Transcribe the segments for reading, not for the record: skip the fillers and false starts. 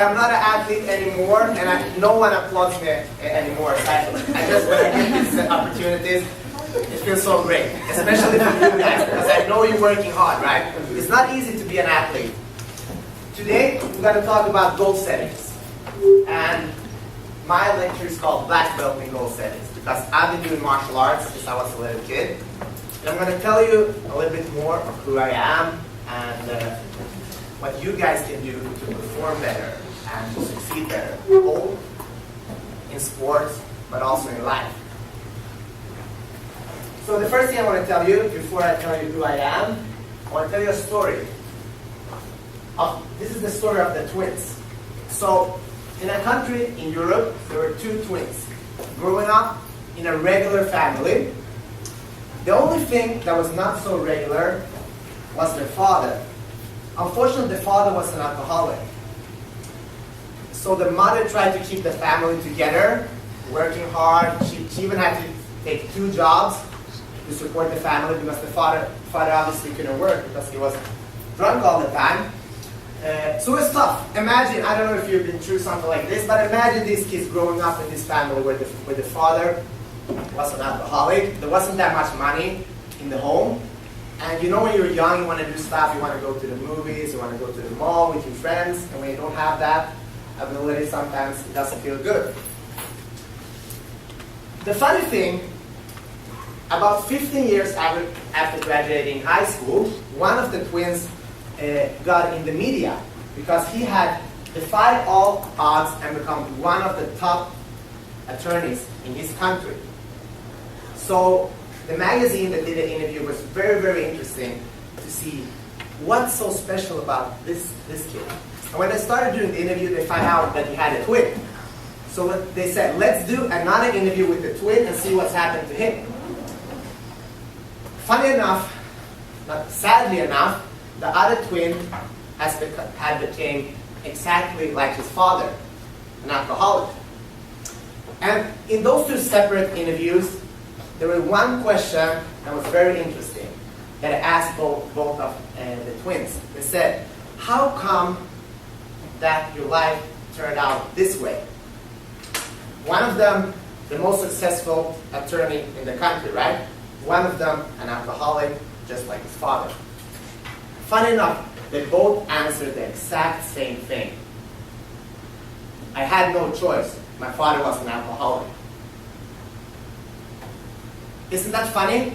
I'm not an athlete anymore, and no one applauds me anymore. So I just when I get these opportunities, it feels so great, especially for you guys, because I know you're working hard, right? It's not easy to be an athlete. Today, we're going to talk about goal settings. And my lecture is called Black Belt in Goal Settings, because I've been doing martial arts since I was a little kid. And I'm going to tell you a little bit more of who I am and what you guys can do to perform better and to succeed better, both in sports, but also in life. So the first thing I want to tell you, before I tell you who I am, I want to tell you a story. This is the story of the twins. So in a country in Europe, there were two twins growing up in a regular family. The only thing that was not so regular was their father. Unfortunately, the father was an alcoholic. So the mother tried to keep the family together, working hard. She even had to take 2 jobs to support the family because the father obviously couldn't work because he was drunk all the time. So it's tough. Imagine, I don't know if you've been through something like this, but imagine these kids growing up in this family where the father was an alcoholic. There wasn't that much money in the home. And you know when you're young, you want to do stuff, you want to go to the movies, you want to go to the mall with your friends, and when you don't have that ability, sometimes it doesn't feel good. The funny thing, about 15 years after graduating high school, one of the twins got in the media because he had defied all odds and become one of the top attorneys in his country. So the magazine that did the interview was very, very interesting to see what's so special about this kid. And when they started doing the interview, they found out that he had a twin. So they said, let's do another interview with the twin and see what's happened to him. Funny enough, but sadly enough, the other twin had become exactly like his father, an alcoholic. And in those 2 separate interviews, there was one question that was very interesting that I asked both of the twins. They said, how come that your life turned out this way? One of them, the most successful attorney in the country, right? One of them, an alcoholic, just like his father. Funny enough, they both answered the exact same thing. I had no choice. My father was an alcoholic. Isn't that funny?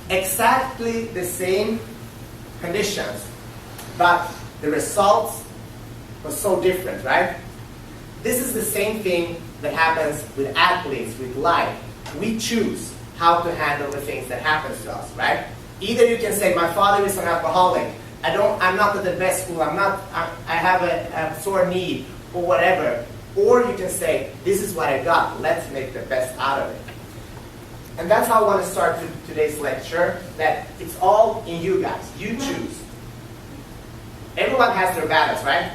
Exactly the same conditions, but the results were so different, right? This is the same thing that happens with athletes, with life. We choose how to handle the things that happen to us, right? Either you can say, my father is an alcoholic, I'm not at the best school, I have a sore knee, or whatever. Or you can say, this is what I got, let's make the best out of it. And that's how I want to start today's lecture, that it's all in you guys. You choose. Everyone has their battles, right?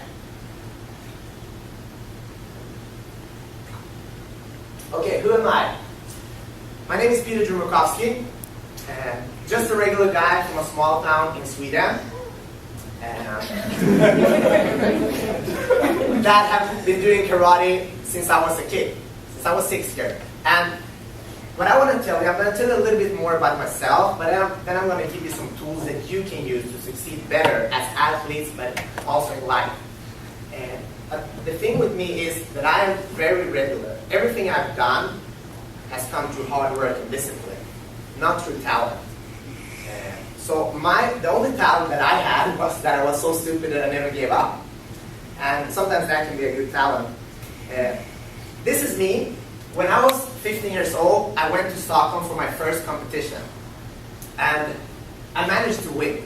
Okay, who am I? My name is Jumrukovski. Just a regular guy from a small town in Sweden. That have been doing karate since I was a kid, since I was 6 years. And what I want to tell you, I'm going to tell you a little bit more about myself, but then I'm going to give you some tools that you can use to succeed better as athletes, but also in life. And the thing with me is that I am very regular. Everything I've done has come through hard work and discipline, not through talent. So the only talent that I had was that I was so stupid that I never gave up. And sometimes that can be a good talent. This is me. When I was 15 years old, I went to Stockholm for my first competition. And I managed to win.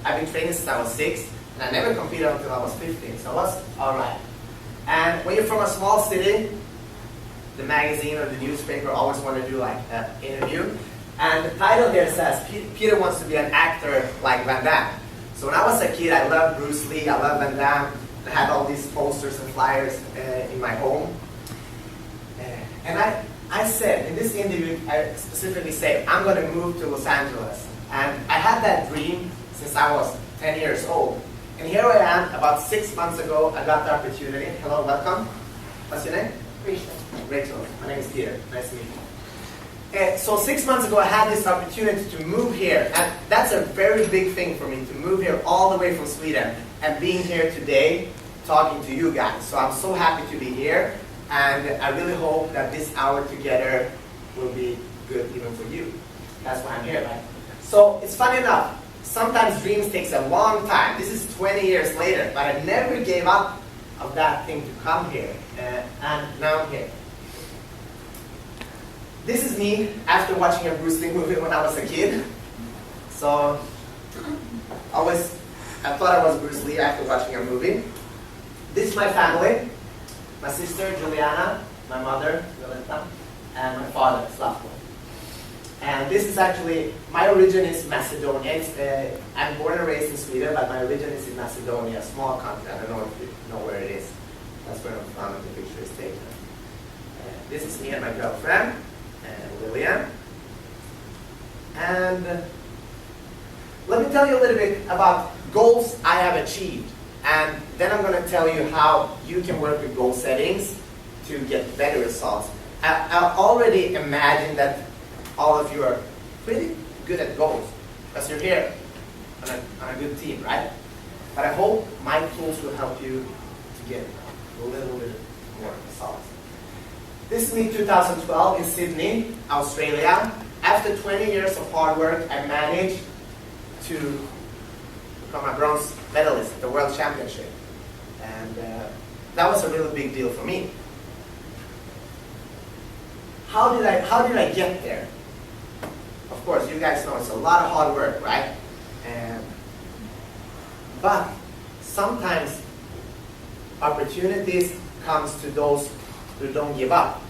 I've been training since I was 6, and I never competed until I was 15, so I was alright. And when you're from a small city, the magazine or the newspaper always want to do like an interview. And the title there says, Peter wants to be an actor like Van Damme. So when I was a kid, I loved Bruce Lee, I loved Van Damme. I had all these posters and flyers in my home. And I said, in this interview, I specifically said, I'm going to move to Los Angeles. And I had that dream since I was 10 years old. And here I am, about 6 months ago, I got the opportunity. Hello, welcome. What's your name? Rachel. Rachel. My name is Peter. Nice to meet you. So 6 months ago, I had this opportunity to move here. And that's a very big thing for me, to move here all the way from Sweden and being here today, talking to you guys. So I'm so happy to be here. And I really hope that this hour together will be good even for you. That's why I'm here, right? So it's funny enough, sometimes dreams takes a long time. This is 20 years later, but I never gave up of that thing to come here. And now I'm here. This is me after watching a Bruce Lee movie when I was a kid. So I thought I was Bruce Lee after watching a movie. This is my family. My sister, Juliana, my mother, Violetta, and my father, Slavko. And this is actually, my origin is Macedonia. I'm born and raised in Sweden, but my origin is in Macedonia, a small country. I don't know if you know where it is. That's where I'm from, and the picture is taken. This is me and my girlfriend, Lillian. And let me tell you a little bit about goals I have achieved. And then I'm going to tell you how you can work with goal settings to get better results. I already imagine that all of you are pretty good at goals because you're here on a good team, right? But I hope my tools will help you to get a little bit more results. This is me 2012 in Sydney, Australia. After 20 years of hard work, I managed to become a bronze medalist at the World Championship. And that was a really big deal for me. How did I get there? Of course, you guys know it's a lot of hard work, right? But sometimes opportunities comes to those who don't give up.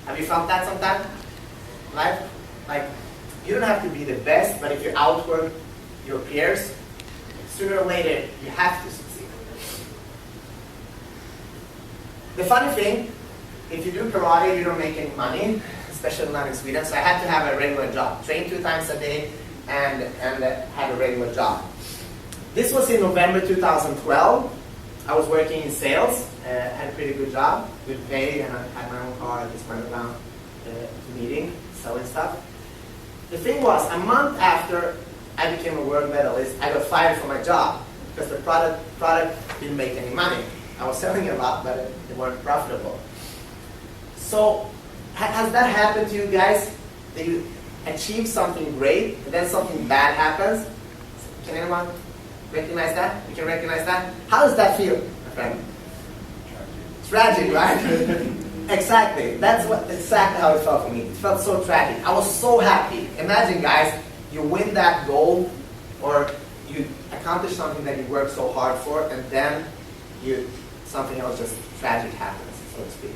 Have you felt that sometimes? Right? Like, you don't have to be the best, but if you outwork your peers, sooner or later, you have to succeed. The funny thing, if you do karate, you don't make any money, especially not in Sweden, so I had to have a regular job. Train 2 times a day and have a regular job. This was in November 2012. I was working in sales, had a pretty good job, good pay, and I had my own car. I just went around to meeting, selling stuff. The thing was, a month after I became a world medalist, I got fired from my job because the product didn't make any money. I was selling a lot, but it weren't profitable. So, has that happened to you guys? That you achieve something great, and then something bad happens? Can anyone recognize that? You can recognize that? How does that feel, my friend? Tragic, right? Exactly. That's exactly how it felt for me. It felt so tragic. I was so happy. Imagine, guys, you win that goal, or you accomplish something that you worked so hard for, and then something else just tragic happens, so to speak.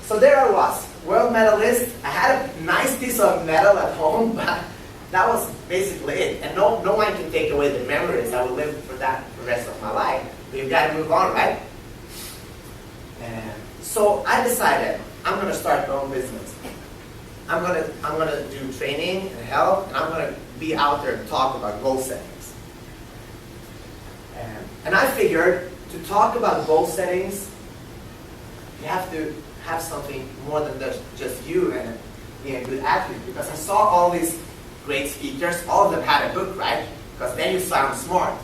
So there I was, world medalist. I had a nice piece of metal at home, but that was basically it. And no one can take away the memories. I will live for that for the rest of my life. But you've got to move on, right? So I decided I'm going to start my own business. I'm going to do training and help, and I'm going to be out there and talk about goal settings. And I figured to talk about goal settings, you have to have something more than just you and being a good athlete. Because I saw all these great speakers, all of them had a book, right? Because then you sound smart.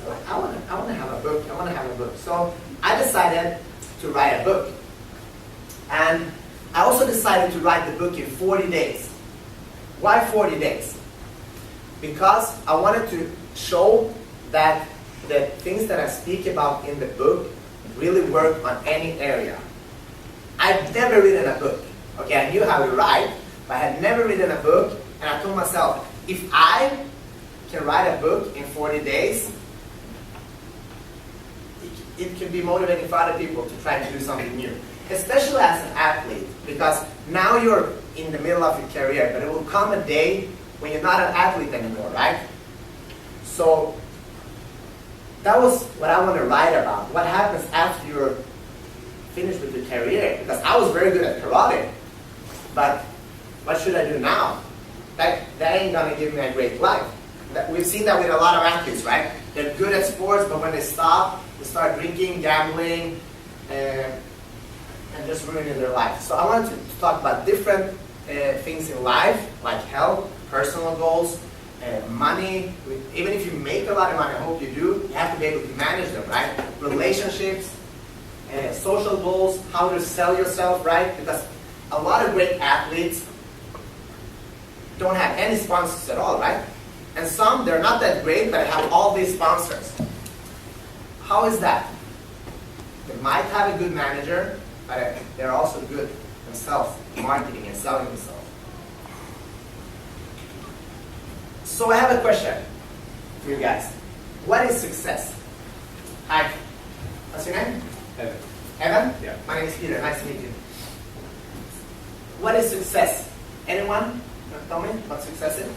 So I want to have a book. I want to have a book. So I decided to write a book. And I also decided to write the book in 40 days. Why 40 days? Because I wanted to show that the things that I speak about in the book really work on any area. I've never written a book. Okay, I knew how to write, but I had never written a book, and I told myself, if I can write a book in 40 days, it can be motivating for other people to try to do something new. Especially as an athlete, because now you're in the middle of your career, but it will come a day when you're not an athlete anymore, right? So that was what I want to write about. What happens after you're finished with your career? Because I was very good at karate, but what should I do now? That ain't gonna give me a great life. We've seen that with a lot of athletes, right? They're good at sports, but when they stop, they start drinking, gambling, and just ruining their life. So I wanted to talk about different things in life, like health, personal goals, money. Even if you make a lot of money, I hope you do, you have to be able to manage them, right? Relationships, social goals, how to sell yourself, right? Because a lot of great athletes don't have any sponsors at all, right? And some, they're not that great, but have all these sponsors. How is that? They might have a good manager, but they're also good themselves, marketing and selling themselves. So I have a question for you guys. What is success? Hi. What's your name? Evan. Evan? Yeah. My name is Peter. Nice to meet you. What is success? Anyone? Tell me what success is?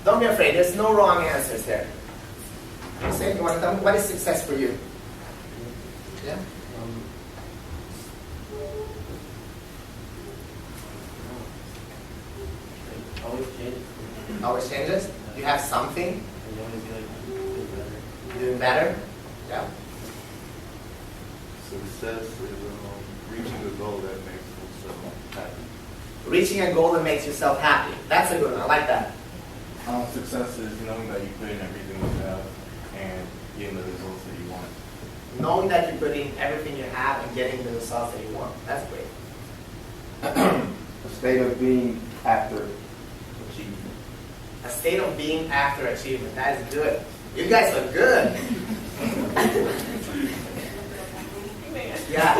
Don't be afraid. There's no wrong answers there. You want to tell me what is success for you? Yeah. Always change. Always changes. You have something. And you always be like doing better. Doing better. Yeah. Success is reaching a goal that makes yourself happy. Reaching a goal that makes yourself happy. That's a good one. I like that. Success is knowing that you put in everything you have and getting the results that you want. Knowing that you put in everything you have and getting the results that you want. That's great. A state of being after achievement. A state of being after achievement. That is good. You guys are good. Yeah.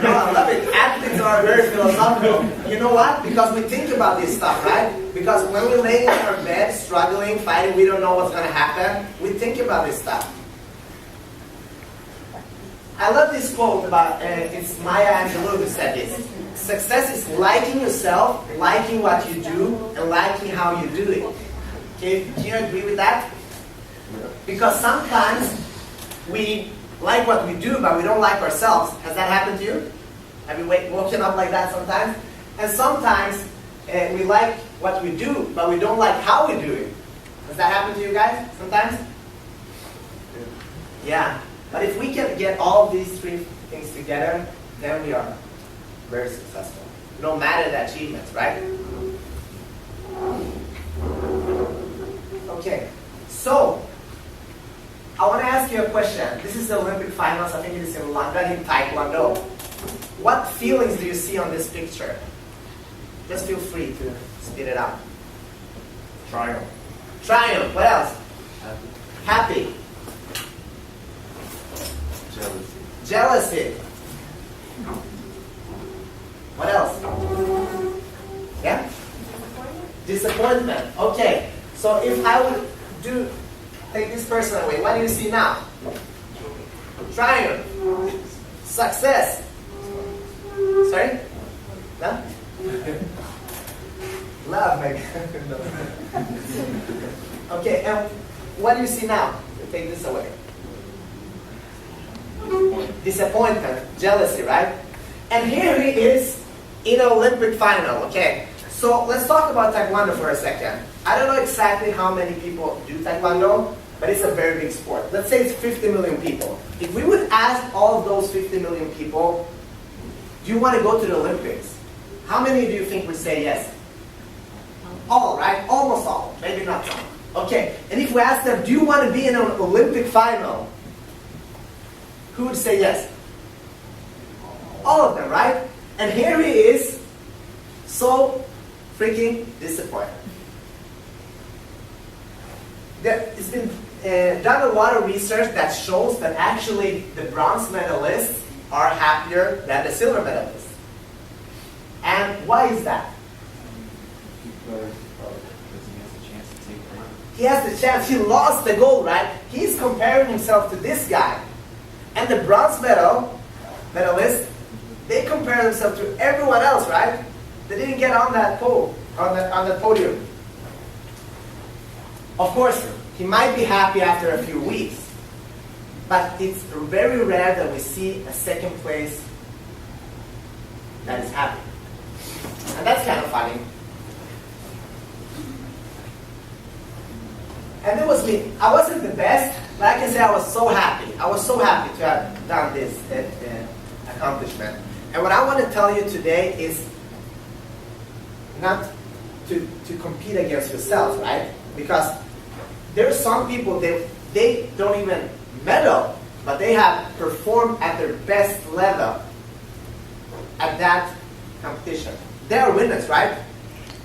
No, I love it. Athletes are very philosophical. You know what? Because we think about this stuff, right? Because when we lay in our bed, struggling, fighting, we don't know what's going to happen. We think about this stuff. I love this quote about, it's Maya Angelou who said this. Success is liking yourself, liking what you do, and liking how you do it. Okay, do you agree with that? Because sometimes we like what we do, but we don't like ourselves. Has that happened to you? Have you woken up like that sometimes? And sometimes we like what we do, but we don't like how we do it. Has that happened to you guys sometimes? Yeah. But if we can get all these three things together, then we are very successful. No matter the achievements, right? Okay. So, I want to ask you a question. This is the Olympic finals. I think it is in London, in Taekwondo. What feelings do you see on this picture? Just feel free to spit it out. Triumph. Triumph. What else? Happy. Happy. Jealousy. Jealousy. What else? Yeah? Disappointment. Okay. So if I would take this person away, what do you see now? Triumph. Success. Sorry? No? Love, maybe. Okay, and what do you see now? Take this away. Disappointment, jealousy, right? And here he is in an Olympic final, okay? So let's talk about Taekwondo for a second. I don't know exactly how many people do Taekwondo, but it's a very big sport. Let's say it's 50 million people. If we would ask all of those 50 million people, do you want to go to the Olympics? How many do you think would say yes? All, right? Almost all. Maybe not some. Okay, and if we ask them, do you want to be in an Olympic final? Who would say yes? All of them, right? And here he is, so freaking disappointed. It's been done a lot of research that shows that actually the bronze medalists are happier than the silver medalists. And why is that? Because he has a chance to take it. He has the chance. He lost the gold, right? He's comparing himself to this guy. And the bronze medalists, they compare themselves to everyone else, right? They didn't get on that pole, on the podium. Of course, he might be happy after a few weeks, but it's very rare that we see a second place that is happy. And that's kind of funny. And it was me. I wasn't the best, but I can say I was so happy. I was so happy to have done this accomplishment. And what I want to tell you today is not to compete against yourself, right? Because there are some people, they don't even medal, but they have performed at their best level at that competition. They are winners, right?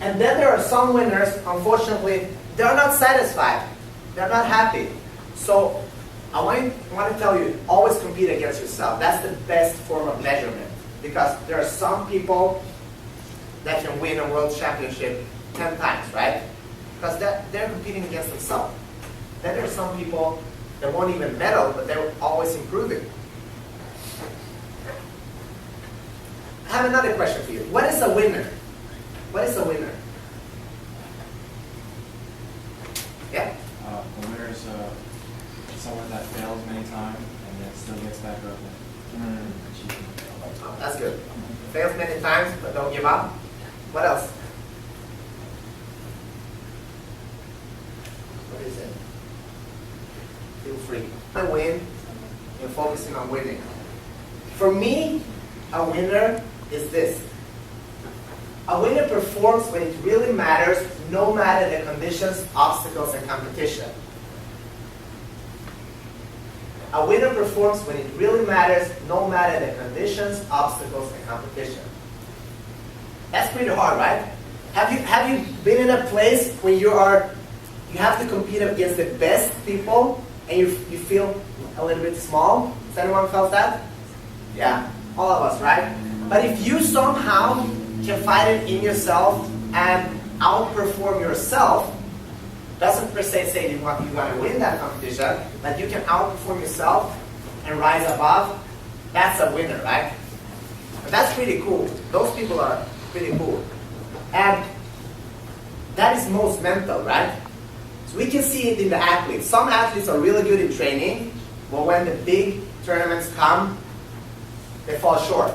And then there are some winners, unfortunately, they're not satisfied. They're not happy. So I want to tell you, always compete against yourself. That's the best form of measurement. Because there are some people that can win a world championship 10 times, right? Because they're competing against themselves. Then there are some people that won't even medal, but they're always improving. I have another question for you. What is a winner? What is a winner? Yeah? A winner is someone that fails many times and then still gets back up and achieves. Oh, that's good. Fails many times, but don't give up. What else? What is it? Feel free. I win and focusing on winning. For me, a winner is this. A winner performs when it really matters, no matter the conditions, obstacles, and competition. A winner performs when it really matters, no matter the conditions, obstacles, and competition. That's pretty hard, right? Have you been in a place where you have to compete against the best people and you feel a little bit small? Has anyone felt that? Yeah, all of us, right? But if you somehow can fight it in yourself and outperform yourself, doesn't per se say you're going to win that competition, but you can outperform yourself and rise above, that's a winner, right? But that's pretty cool. Those people are pretty cool. And that is most mental, right? So we can see it in the athletes. Some athletes are really good in training, but when the big tournaments come, they fall short.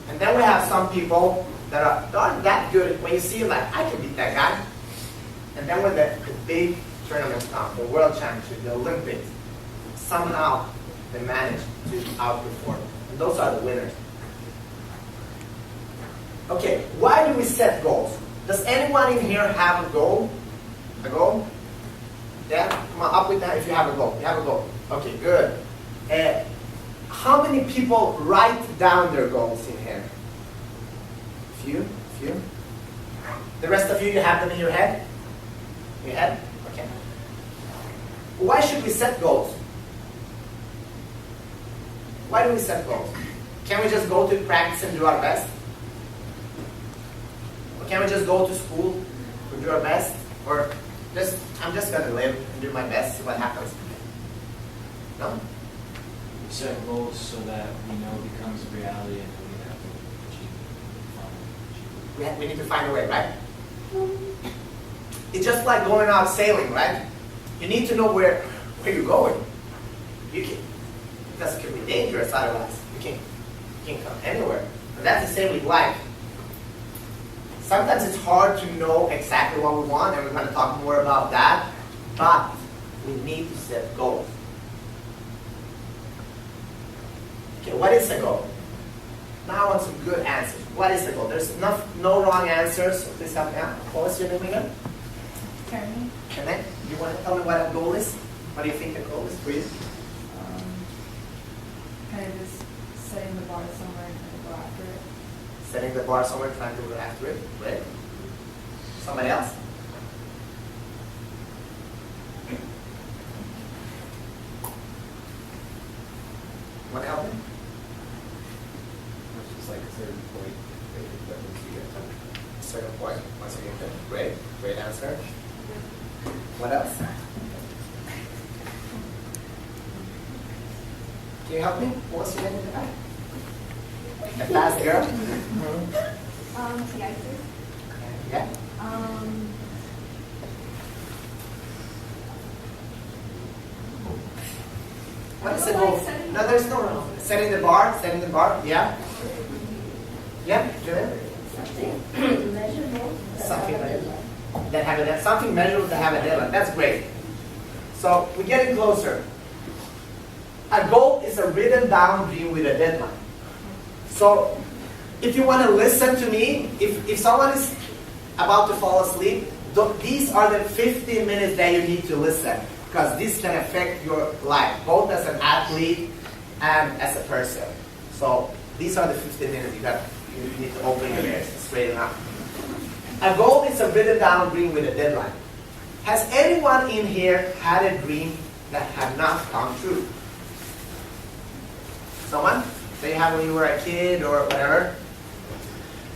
And then we have some people that aren't that good. When you see it, like, I can beat that guy. And then when the big tournaments come, the World Championship, the Olympics, somehow they manage to outperform. And those are the winners. Okay, why do we set goals? Does anyone in here have a goal? A goal? Yeah? Come on, up with that if you have a goal. You have a goal. Okay, good. How many people write down their goals in here? Few? The rest of you have them in your head? In your head? Okay. Why should we set goals? Why do we set goals? Can we just go to practice and do our best? Or can we just go to school and do our best? Or I'm just going to live and do my best, see what happens? No? We set goals so that we know it becomes a reality and then we have to achieve it. We need to find a way, right? It's just like going out sailing, right? You need to know where you're going. Because it can be dangerous otherwise. You can't come anywhere. And that's the same with life. Sometimes it's hard to know exactly what we want, and we're going to talk more about that. But we need to set goals. Okay, what is a goal? Now I want some good answers. What is the goal? There's no wrong answers, so please help me out. What was your name again? Karen. Karen, you want to tell me what a goal is? What do you think a goal is for you? Kind of just setting the bar somewhere and trying to go after it. Setting the bar somewhere, trying to go after it. Great. Somebody else? Want to help me? It's just like a certain point that once you get to. Certain point. Once again, great. Great answer. What else? Can you help me? What's your name? A fast girl? Yeah. Yeah? What is the goal? No, there's no wrong. Setting the bar, yeah? Yeah, Julian? Something measurable. Something like that have a, something measurable that have a deadline. That's great. So we're getting closer. A goal is a written down dream with a deadline. So if you want to listen to me, if someone is about to fall asleep, these are the 15 minutes that you need to listen, because this can affect your life, both as an athlete and as a person. So these are the 15 minutes you need to open your ears and straighten up. A goal is a written down dream with a deadline. Has anyone in here had a dream that had not come true? Someone? Say you had when you were a kid or whatever.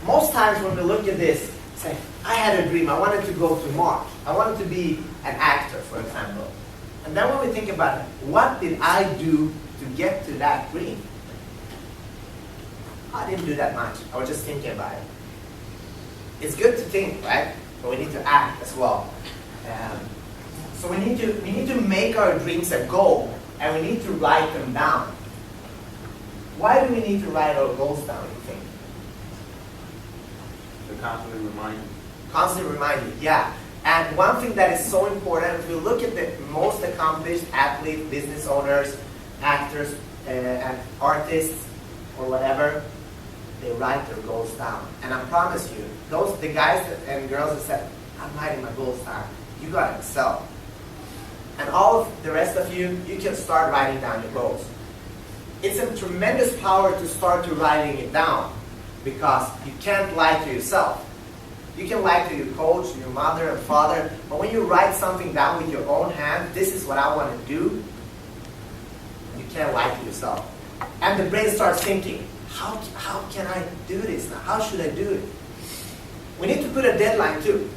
Most times when we look at this, say, I had a dream, I wanted to go to Mars. I wanted to be an actor, for example. And then when we think about it, what did I do to get to that dream? I didn't do that much. I was just thinking about it. It's good to think, right? But we need to act as well. So we need to make our dreams a goal, and we need to write them down. Why do we need to write our goals down, you think? To constantly remind you. Constantly remind you, yeah. And one thing that is so important, if we look at the most accomplished athletes, business owners, actors, and artists, or whatever, they write their goals down. And I promise you, the guys and girls that said, I'm writing my goals down, you gotta excel. And all of the rest of you, you can start writing down your goals. It's a tremendous power to start to writing it down, because you can't lie to yourself. You can lie to your coach, your mother and father, but when you write something down with your own hand, this is what I want to do, you can't lie to yourself. And the brain starts thinking, how can I do this now? How should I do it? We need to put a deadline too.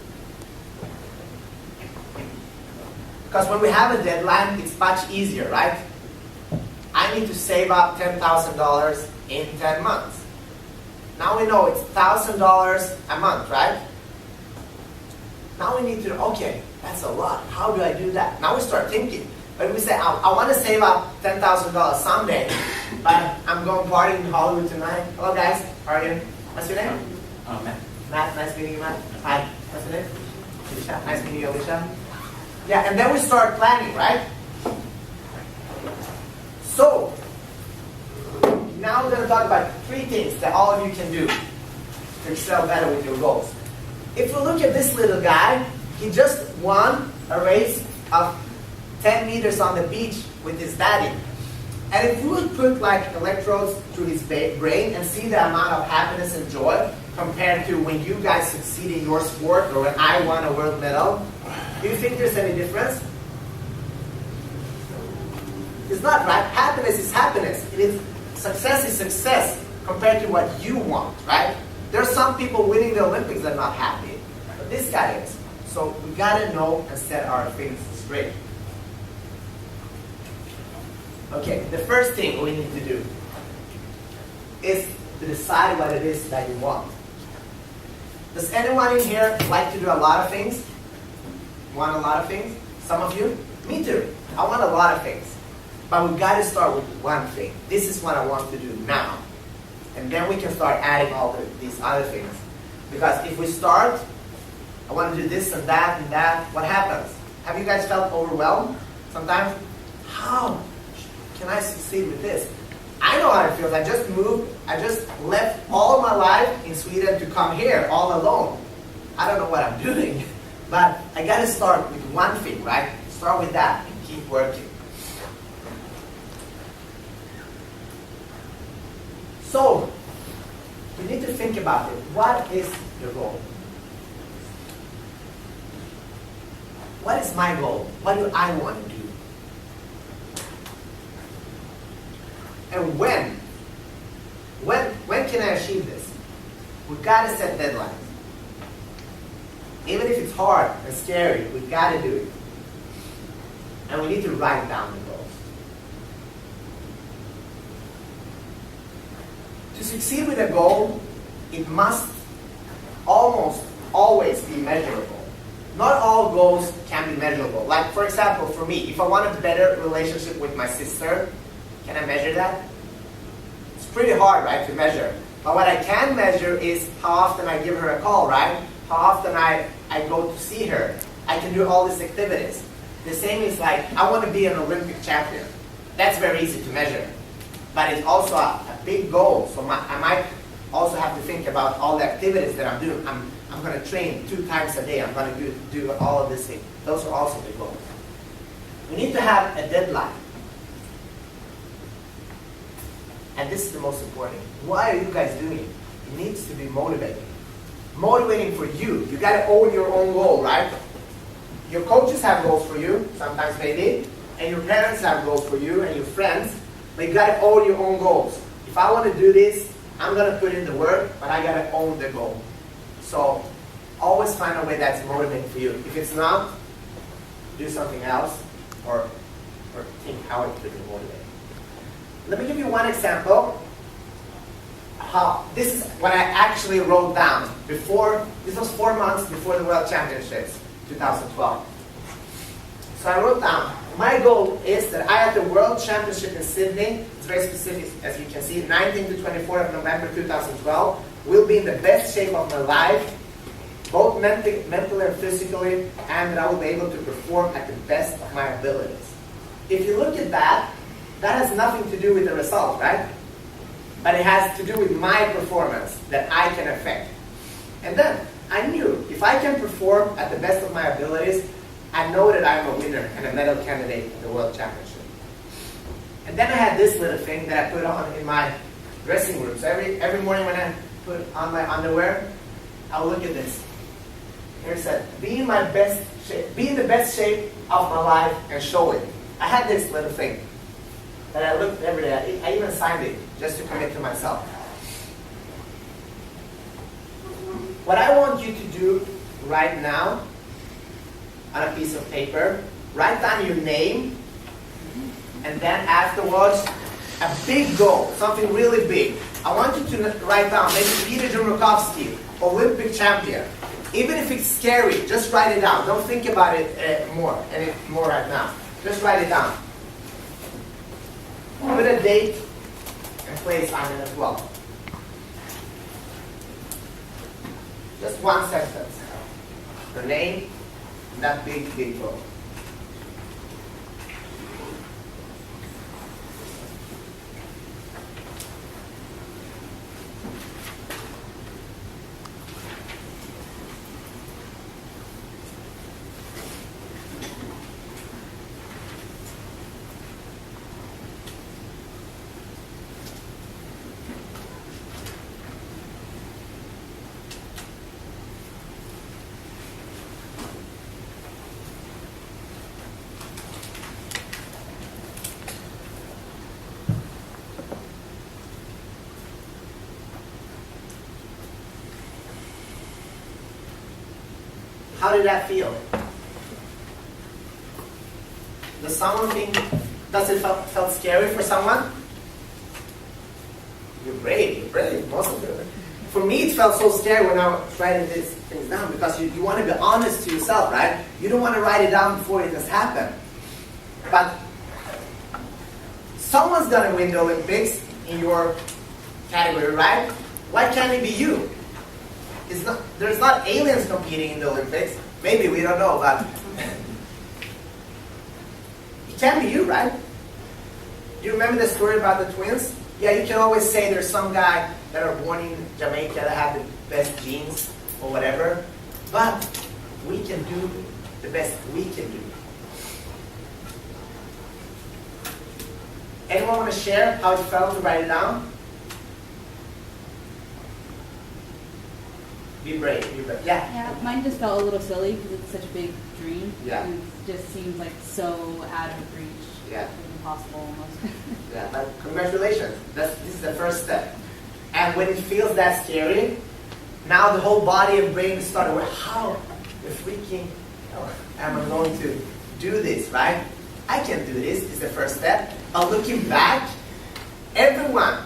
Because when we have a deadline, it's much easier, right? I need to save up $10,000 in 10 months. Now we know it's $1,000 a month, right? Now we need to, okay, that's a lot. How do I do that? Now we start thinking. But we say, I want to save up $10,000 someday, but I'm going partying in Hollywood tonight. Hello guys, how are you? What's your name? Matt. Matt, nice meeting you, Matt. Hi, what's your name? Alicia. Nice meeting you, Alicia. Yeah, and then we start planning, right? So, now we're going to talk about 3 things that all of you can do to excel better with your goals. If we look at this little guy, he just won a race of 10 meters on the beach with his daddy. And if we would put like electrodes through his brain and see the amount of happiness and joy compared to when you guys succeed in your sport or when I won a world medal, do you think there's any difference? It's not, right? Happiness is happiness. Success is success compared to what you want, right? There are some people winning the Olympics that are not happy, but this guy is. So we gotta know and set our things straight. Okay, the first thing we need to do is to decide what it is that you want. Does anyone in here like to do a lot of things? Want a lot of things? Some of you? Me too. I want a lot of things. But we've got to start with one thing. This is what I want to do now. And then we can start adding all these other things. Because if we start, I want to do this and that, what happens? Have you guys felt overwhelmed sometimes? How can I succeed with this? I know how it feels. I just moved, I just left all my life in Sweden to come here all alone. I don't know what I'm doing. But I got to start with one thing, right? Start with that and keep working. So, you need to think about it. What is your goal? What is my goal? What do I want to do? And when? When can I achieve this? We've got to set deadlines. Even if it's hard and scary, we've got to do it. And we need to write down the goals. To succeed with a goal, it must almost always be measurable. Not all goals can be measurable. Like, for example, for me, if I want a better relationship with my sister, can I measure that? It's pretty hard, right, to measure. But what I can measure is how often I give her a call, right? how often I go to see her. I can do all these activities. The same is like, I want to be an Olympic champion. That's very easy to measure. But it's also a big goal. So I might also have to think about all the activities that I'm doing. I'm going to train 2 times a day. I'm going to do all of these things. Those are also the goals. We need to have a deadline. And this is the most important. Why are you guys doing it? It needs to be motivating. Motivating for you. You got to own your own goal, right? Your coaches have goals for you, sometimes maybe, and your parents have goals for you, and your friends, but you got to own your own goals. If I want to do this, I'm going to put in the work, but I got to own the goal. So always find a way that's motivating for you. If it's not, do something else, or think how it could be motivating. Let me give you one example. This is what I actually wrote down before. This was 4 months before the World Championships, 2012. So I wrote down, my goal is that I at the World Championship in Sydney, it's very specific as you can see, 19 to 24 of November 2012, will be in the best shape of my life, both mentally and physically, and that I will be able to perform at the best of my abilities. If you look at that, that has nothing to do with the result, right? But it has to do with my performance that I can affect. And then I knew if I can perform at the best of my abilities, I know that I'm a winner and a medal candidate at the World Championship. And then I had this little thing that I put on in my dressing room. So every morning when I put on my underwear, I'll look at this. Here it said, be in the best shape of my life and show it. I had this little thing that I looked every day. I even signed it just to commit to myself. What I want you to do right now on a piece of paper, write down your name, and then afterwards, a big goal, something really big. I want you to write down, maybe Peter Jumrukovski, Olympic champion. Even if it's scary, just write it down. Don't think about it more right now. Just write it down. Put a date and place on it as well. Just one sentence. The name, and that big goal. How did that feel? Does it felt scary for someone? You're brave, most of you. For me, it felt so scary when I was writing these things down because you want to be honest to yourself, right? You don't want to write it down before it has happened. But someone's gonna win the Olympics in your category, right? Why can't it be you? There's not aliens competing in the Olympics. Maybe, we don't know, but it can be you, right? Do you remember the story about the twins? Yeah, you can always say there's some guy that are born in Jamaica that have the best genes or whatever, but we can do the best we can do. Anyone want to share how it felt to write it down? Be brave. Yeah. Yeah, mine just felt a little silly because it's such a big dream. Yeah. And it just seems like so out of reach. Yeah. Like impossible almost. Yeah, but congratulations. This is the first step. And when it feels that scary, now the whole body and brain start with how the freaking am I going to do this, right? I can do this is the first step. But looking back, everyone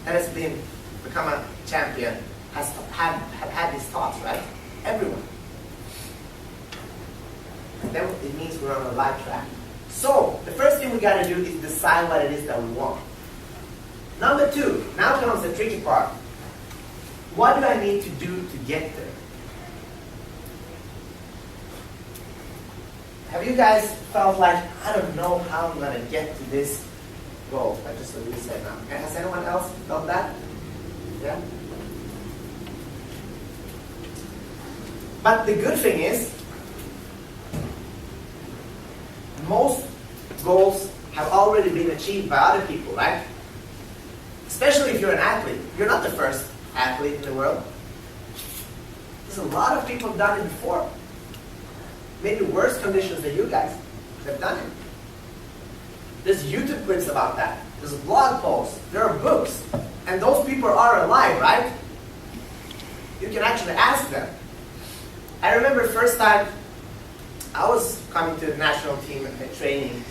that has become a champion have had these thoughts, right? Everyone. And then it means we're on the right track. So, the first thing we got to do is decide what it is that we want. Number 2, now comes the tricky part. What do I need to do to get there? have you guys felt like, I don't know how I'm going to get to this goal? I just what you said now. Okay, has anyone else felt that? Yeah? But the good thing is, most goals have already been achieved by other people, right? Especially if you're an athlete. You're not the first athlete in the world. There's a lot of people who've done it before. Maybe worse conditions than you guys have done it. There's YouTube clips about that. There's blog posts. There are books. And those people are alive, right? You can actually ask them. I remember first time I was coming to the national team and training.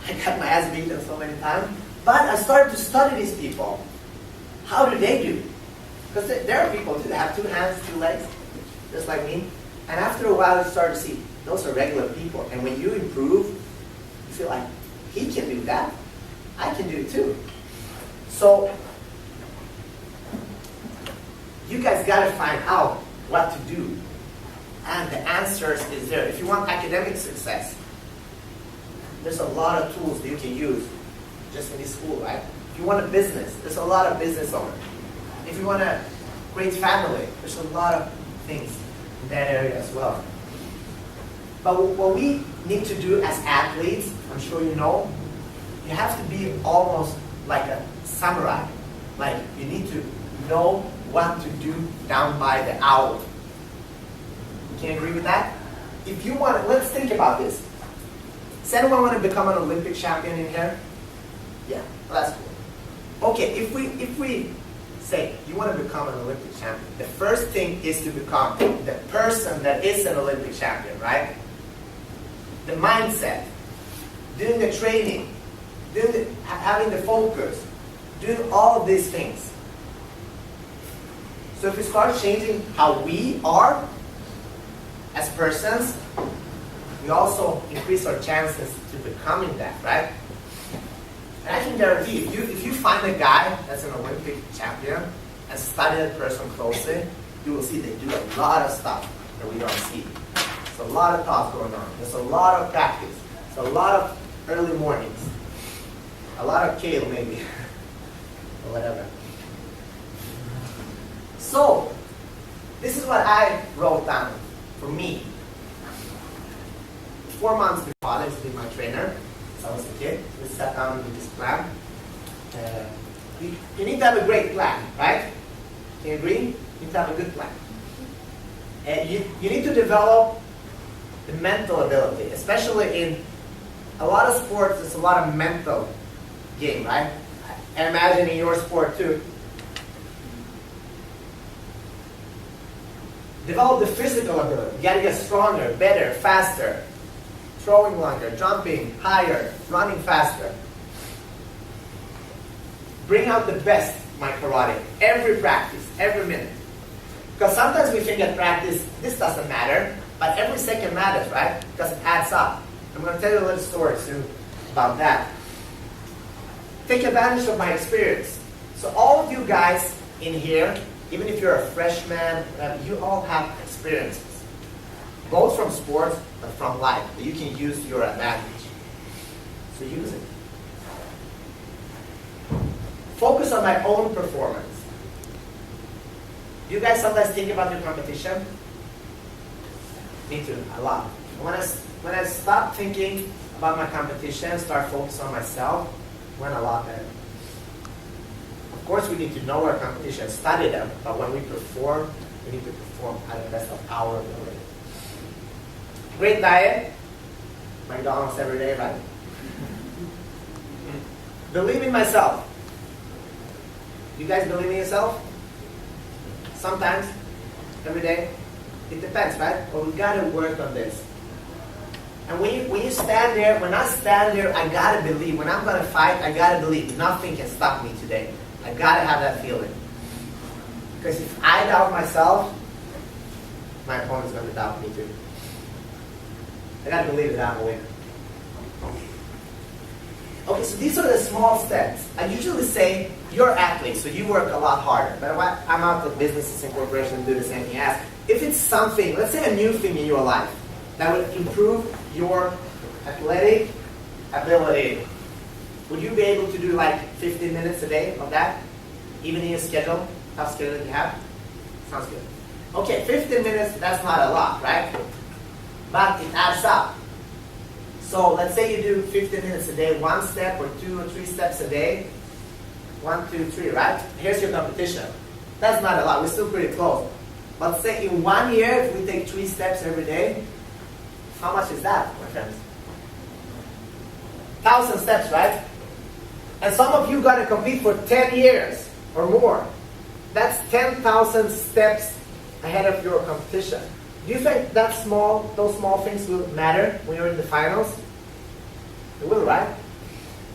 I got my ass beaten so many times. But I started to study these people. How do they do? Because there are people too that have 2 hands, 2 legs, just like me. And after a while, you start to see those are regular people. And when you improve, you feel like, he can do that. I can do it too. So, you guys got to find out what to do. And the answers is there. If you want academic success, there's a lot of tools that you can use just in this school, right? If you want a business, there's a lot of business owners. If you want a great family, there's a lot of things in that area as well. But what we need to do as athletes, I'm sure you know, you have to be almost like a samurai. Like, you need to know what to do down by the hour. Can you agree with that? If you want, let's think about this. Does anyone want to become an Olympic champion in here? Yeah, well, that's cool. Okay, if we say you want to become an Olympic champion, the first thing is to become the person that is an Olympic champion, right? The mindset, doing the training, having the focus, doing all of these things. So if we start changing how we are as persons, we also increase our chances to becoming that, right? And I can guarantee, if you find a guy that's an Olympic champion and study that person closely, you will see they do a lot of stuff that we don't see. There's a lot of thoughts going on. There's a lot of practice. There's a lot of early mornings. A lot of kale, maybe. Or whatever. So, this is what I wrote down for me. 4 months before I was being my trainer, since I was a kid, we sat down with this plan. You need to have a great plan, right? Can you agree? You need to have a good plan. And you need to develop the mental ability, especially in a lot of sports, there's a lot of mental game, right? And imagine in your sport too. Develop the physical ability. You got to get stronger, better, faster, throwing longer, jumping higher, running faster. Bring out the best of my karate. Every practice, every minute. Because sometimes we think at practice, this doesn't matter, but every second matters, right? Because it adds up. I'm going to tell you a little story soon about that. Take advantage of my experience. So all of you guys in here, even if you're a freshman, you all have experiences. Both from sports, but from life, that you can use to your advantage. So use it. Focus on my own performance. You guys sometimes think about your competition? Me too, a lot. When I stop thinking about my competition, start focusing on myself, went a lot better. Of course, we need to know our competition, study them, but when we perform, we need to perform at the best of our ability. Great diet, McDonald's every day, right? Believe in myself. You guys believe in yourself? Sometimes, every day. It depends, right? But we gotta work on this. And when you stand there, when I stand there, I gotta believe. When I'm gonna fight, I gotta believe. Nothing can stop me today. I gotta have that feeling. Because if I doubt myself, my opponent's gonna doubt me too. I gotta believe that I'm a winner. Okay, so these are the small steps. I usually say, you're athletes, so you work a lot harder. But I'm out of businesses and corporations and do the same thing as. If it's something, let's say a new thing in your life, that would improve your athletic ability. Would you be able to do like 15 minutes a day of that? Even in your schedule? How schedule you have? Sounds good. Okay, 15 minutes, that's not a lot, right? But it adds up. So let's say you do 15 minutes a day, 1 step or 2 or 3 steps a day. 1, 2, 3, right? Here's your competition. That's not a lot, we're still pretty close. But say in 1 year, if we take 3 steps every day, how much is that, my friends? 1,000 steps, right? And some of you got to compete for 10 years or more. That's 10,000 steps ahead of your competition. Do you think those small things will matter when you're in the finals? It will, right?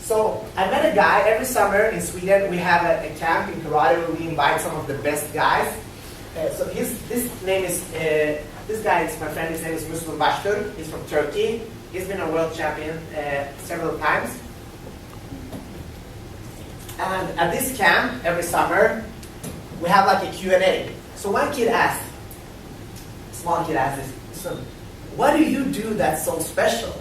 So I met a guy every summer in Sweden. We have a camp in karate where we invite some of the best guys. So this guy is my friend. His name is Muslim Bashtur. He's from Turkey. He's been a world champion several times. And at this camp every summer, we have like a Q&A. So one kid asked, small kid asked this, so what do you do that's so special?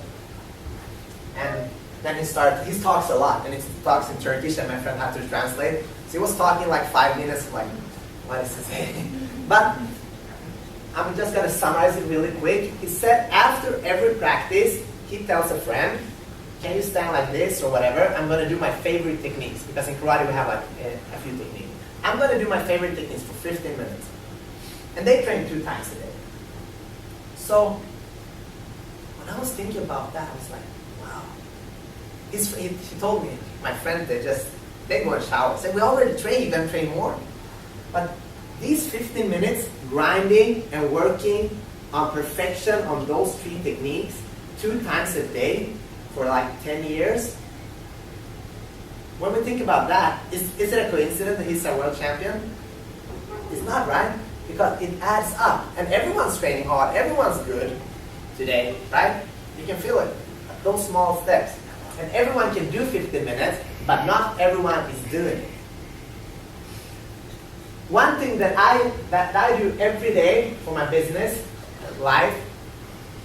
And then he talks a lot, and he talks in Turkish, and my friend had to translate. So he was talking like 5 minutes, like, what is he saying? But I'm just going to summarize it really quick. He said after every practice, he tells a friend, can you stand like this or whatever? I'm going to do my favorite techniques, because in karate we have like a few techniques. I'm going to do my favorite techniques for 15 minutes. And they train 2 times a day. So when I was thinking about that, I was like, wow. He told me, my friend, they go and shower. Said, we already train, you can train more. But these 15 minutes grinding and working on perfection on those 3 techniques 2 times a day for like 10 years. When we think about that, is it a coincidence that he's a world champion? It's not, right? Because it adds up. And everyone's training hard. Everyone's good today, right? You can feel it. Those small steps. And everyone can do 15 minutes, but not everyone is doing it. One thing that I do every day for my business, life,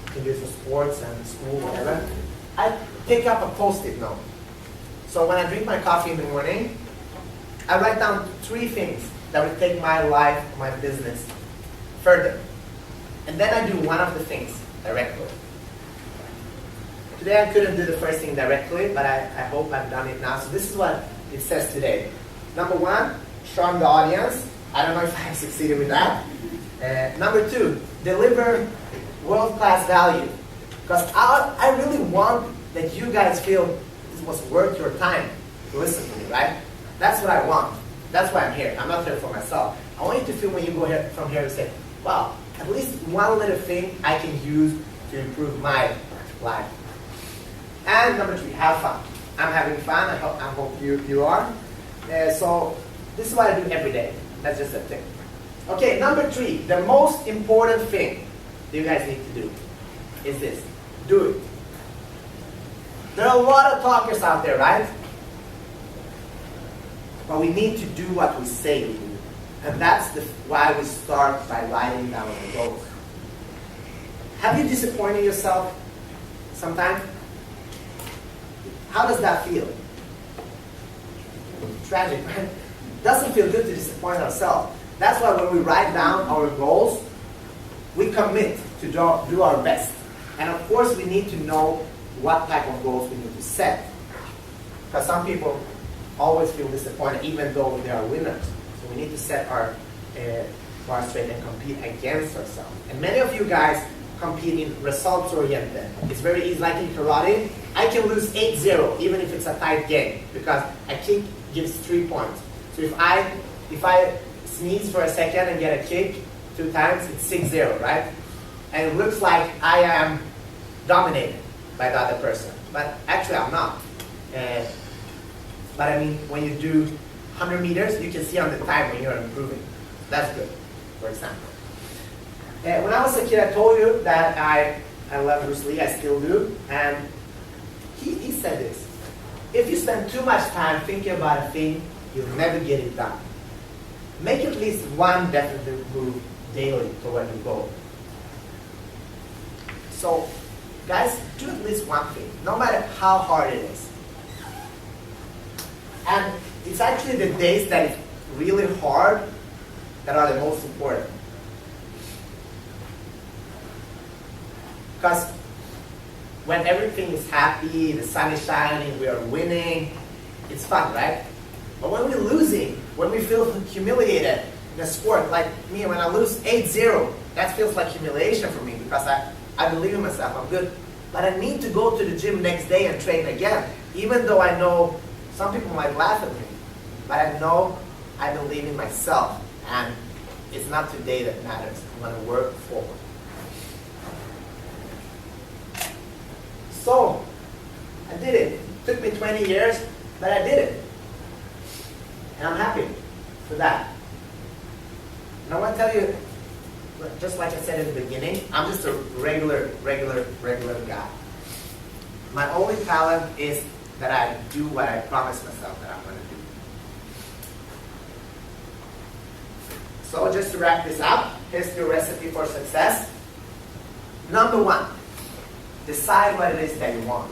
you can do for sports and school, whatever, I pick up a Post-it note. So when I drink my coffee in the morning, I write down 3 things that would take my life, my business further. And then I do one of the things directly. Today I couldn't do the first thing directly, but I hope I've done it now. So this is what it says today. Number 1, charm the audience. I don't know if I have succeeded with that. Number 2, deliver world-class value. Because I really want that you guys feel this was worth your time to listen to me, right? That's what I want. That's why I'm here. I'm not here for myself. I want you to feel when you go from here and say, wow, at least one little thing I can use to improve my life. And number 3, have fun. I'm having fun. I hope you are. So this is what I do every day. That's just a thing. Okay, number 3, the most important thing that you guys need to do is this. Do it. There are a lot of talkers out there, right? But we need to do what we say we do. And that's why we start by writing down the goals. Have you disappointed yourself sometime? How does that feel? Tragic, right? Doesn't feel good to disappoint ourselves. That's why when we write down our goals, we commit to do our best. And of course, we need to know what type of goals we need to set. Because some people always feel disappointed even though they are winners. So we need to set our bar straight and compete against ourselves. And many of you guys compete in results-oriented. It's very easy, like in karate. I can lose 8-0 even if it's a tight game because a kick gives 3 points. So if I sneeze for a second and get a kick 2 times, it's 6-0, right? And it looks like I am dominated by the other person. But actually I'm not. But I mean, when you do 100 meters, you can see on the time when you're improving. That's good, for example. When I was a kid, I told you that I love Bruce Lee, I still do. And he said this. If you spend too much time thinking about a thing, you'll never get it done. Make at least one definite move daily toward your goal. So guys, do at least one thing, no matter how hard it is. And it's actually the days that it's really hard that are the most important. Because when everything is happy, the sun is shining, we are winning, it's fun, right? But when we're losing, when we feel humiliated in a sport, like me, when I lose 8-0, that feels like humiliation for me because I believe in myself, I'm good. But I need to go to the gym next day and train again, even though I know some people might laugh at me. But I know I believe in myself, and it's not today that matters. I'm going to work forward. So, I did it. It took me 20 years, but I did it. And I'm happy for that. And I want to tell you, just like I said in the beginning, I'm just a regular guy. My only talent is that I do what I promise myself that I'm going to do. So just to wrap this up, here's your recipe for success. Number 1, decide what it is that you want.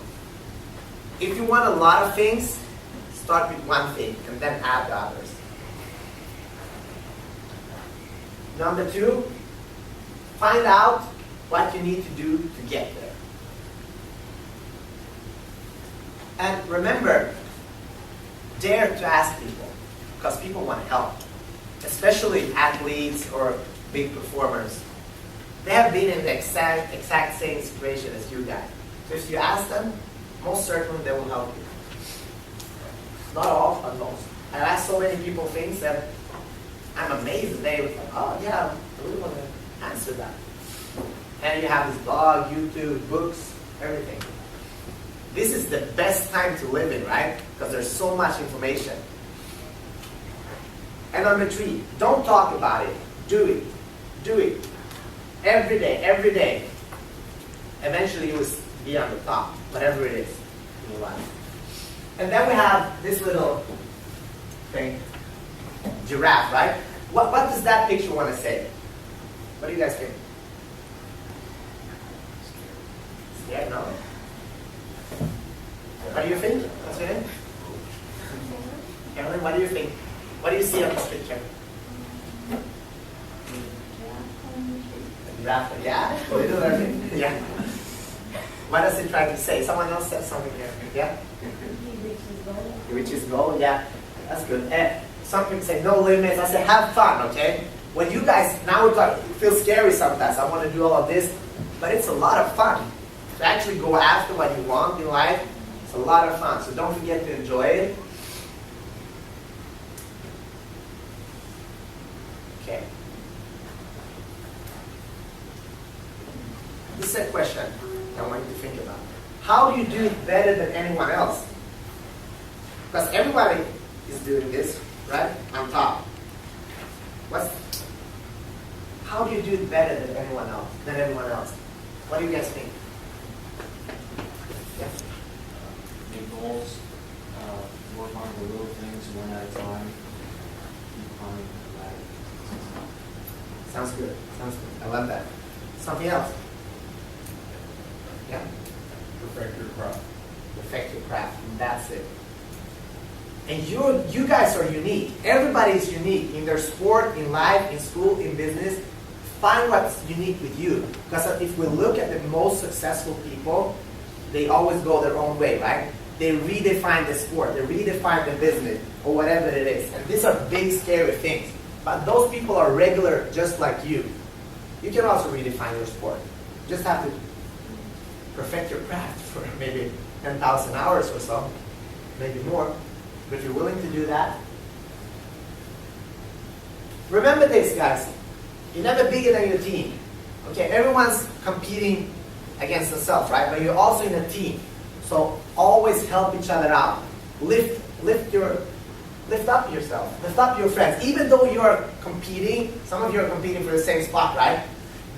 If you want a lot of things, start with one thing and then add the others. Number 2, find out what you need to do to get there. And remember, dare to ask people, because people want help, especially athletes or big performers. They have been in the exact same situation as you guys. So if you ask them, most certainly they will help you. Not all, but most. I asked so many people things that I'm amazed. They were like, oh yeah, I really want to answer that. And you have this blog, YouTube, books, everything. This is the best time to live in, right? Because there's so much information. And number 3, don't talk about it. Do it. Do it. Every day. Eventually you will be on the top, whatever it is in your life. And then we have this little thing, giraffe, right? What does that picture want to say? What do you guys think? Scared? No? What do you think? What's your name? Carolyn, what do you think? What do you see on this picture? A giraffe, yeah? Little learning? Yeah. What does it try to say? Someone else said something here. Yeah? He reaches goal, yeah. That's good. Some people say no limits. I say have fun, okay? When you guys, now we talk, it feels scary sometimes. I want to do all of this, but it's a lot of fun. To actually go after what you want in life, it's a lot of fun. So don't forget to enjoy it. Okay. This is a question I want you to think about. How do you do it better than anyone else? Because everybody is doing this, right? On top. How do you do it better than anyone else? What do you guys think? Yes. Make goals, work on the little things one at a time, keep climbing the ladder. Sounds good. I love that. Something else? Yeah? Perfect your craft. Perfect your craft. That's it. And you guys are unique. Everybody is unique in their sport, in life, in school, in business. Find what's unique with you. Because if we look at the most successful people, they always go their own way, right? They redefine the sport, they redefine the business, or whatever it is. And these are big, scary things. But those people are regular, just like you. You can also redefine your sport. You just have to perfect your craft for maybe 10,000 hours or so, maybe more. But if you're willing to do that, remember this, guys. You're never bigger than your team. Okay, everyone's competing against themselves, right? But you're also in a team. So always help each other out. Lift up yourself. Lift up your friends. Even though you are competing, some of you are competing for the same spot, right?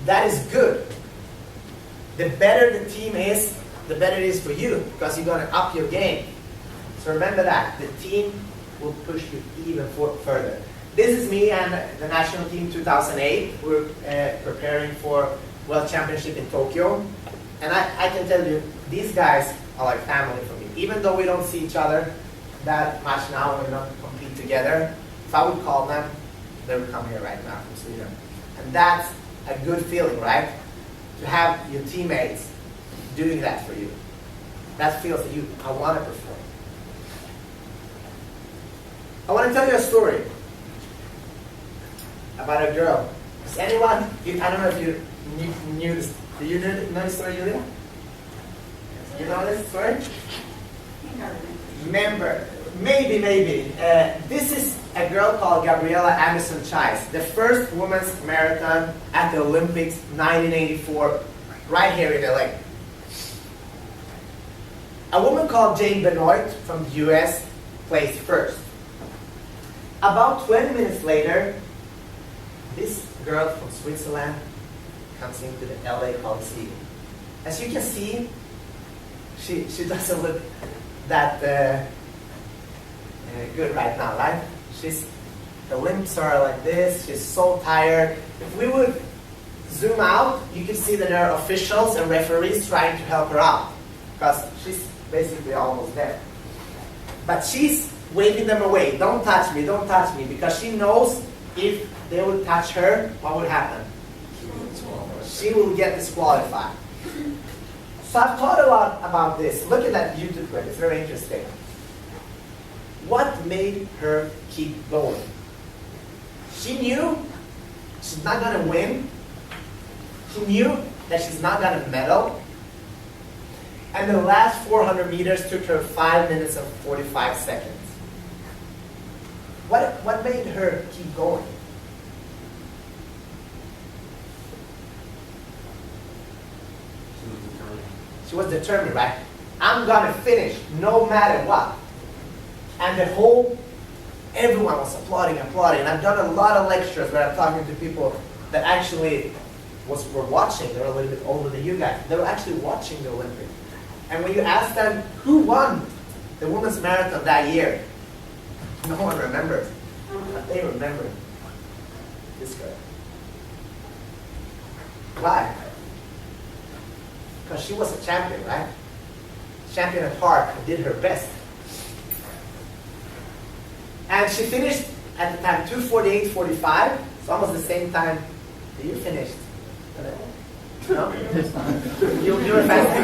That is good. The better the team is, the better it is for you because you're going to up your game. So remember that. The team will push you even further. This is me and the national team 2008. We're preparing for World Championship in Tokyo. And I can tell you, these guys are like family for me. Even though we don't see each other that much now, we're not compete together, if I would call them, they would come here right now from Sweden. And that's a good feeling, right? To have your teammates doing that for you. That feels that I want to perform. I want to tell you a story about a girl. Does anyone, I don't know if you knew this. Do you know this story, Julia? You know this story? Remember, maybe. This is a girl called Gabriella Anderson Chais, the first women's marathon at the Olympics 1984, right here in LA. A woman called Jane Benoit from the US placed first. About 20 minutes later, this girl from Switzerland comes into the LA Coliseum. As you can see, she doesn't look that good right now, right? The limbs are like this, she's so tired. If we would zoom out, you can see that there are officials and referees trying to help her out, because she's basically almost there. But she's waving them away. Don't touch me, because she knows if they would touch her, what would happen? She will get disqualified. So I've thought a lot about this. Look at that YouTube clip, it's very interesting. What made her keep going? She knew she's not going to win. She knew that she's not going to medal. And the last 400 meters took her 5 minutes and 45 seconds. What made her keep going? She was determined, right? I'm going to finish no matter what. And everyone was applauding. And I've done a lot of lectures where I'm talking to people that actually were watching. They were a little bit older than you guys. They were actually watching the Olympics. And when you ask them who won the women's marathon that year, no one remembers. But they remember this girl. Why? Because she was a champion, right? Champion at heart, and did her best. And she finished at the time 2:48.45. It's almost the same time that you finished. No? You were faster.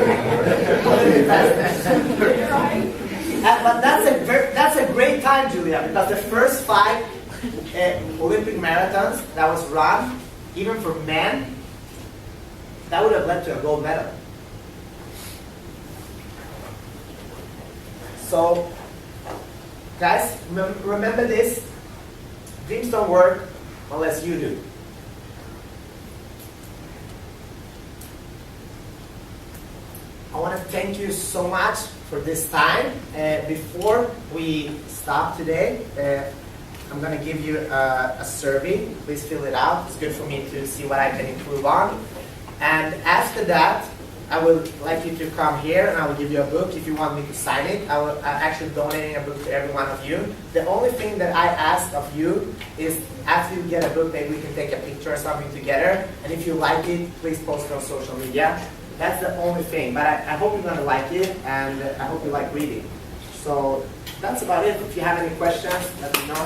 But that's a great time, Julia, because the first 5 Olympic marathons that was run, even for men, that would have led to a gold medal. So, guys, remember this. Dreams don't work unless you do. I want to thank you so much for this time. Before we stop today, I'm going to give you a survey. Please fill it out. It's good for me to see what I can improve on. And after that, I would like you to come here and I will give you a book if you want me to sign it. I'm actually donating a book to every one of you. The only thing that I ask of you is after you get a book, maybe we can take a picture or something together. And if you like it, please post it on social media. That's the only thing. But I hope you're going to like it, and I hope you like reading. So that's about it. If you have any questions, let me know.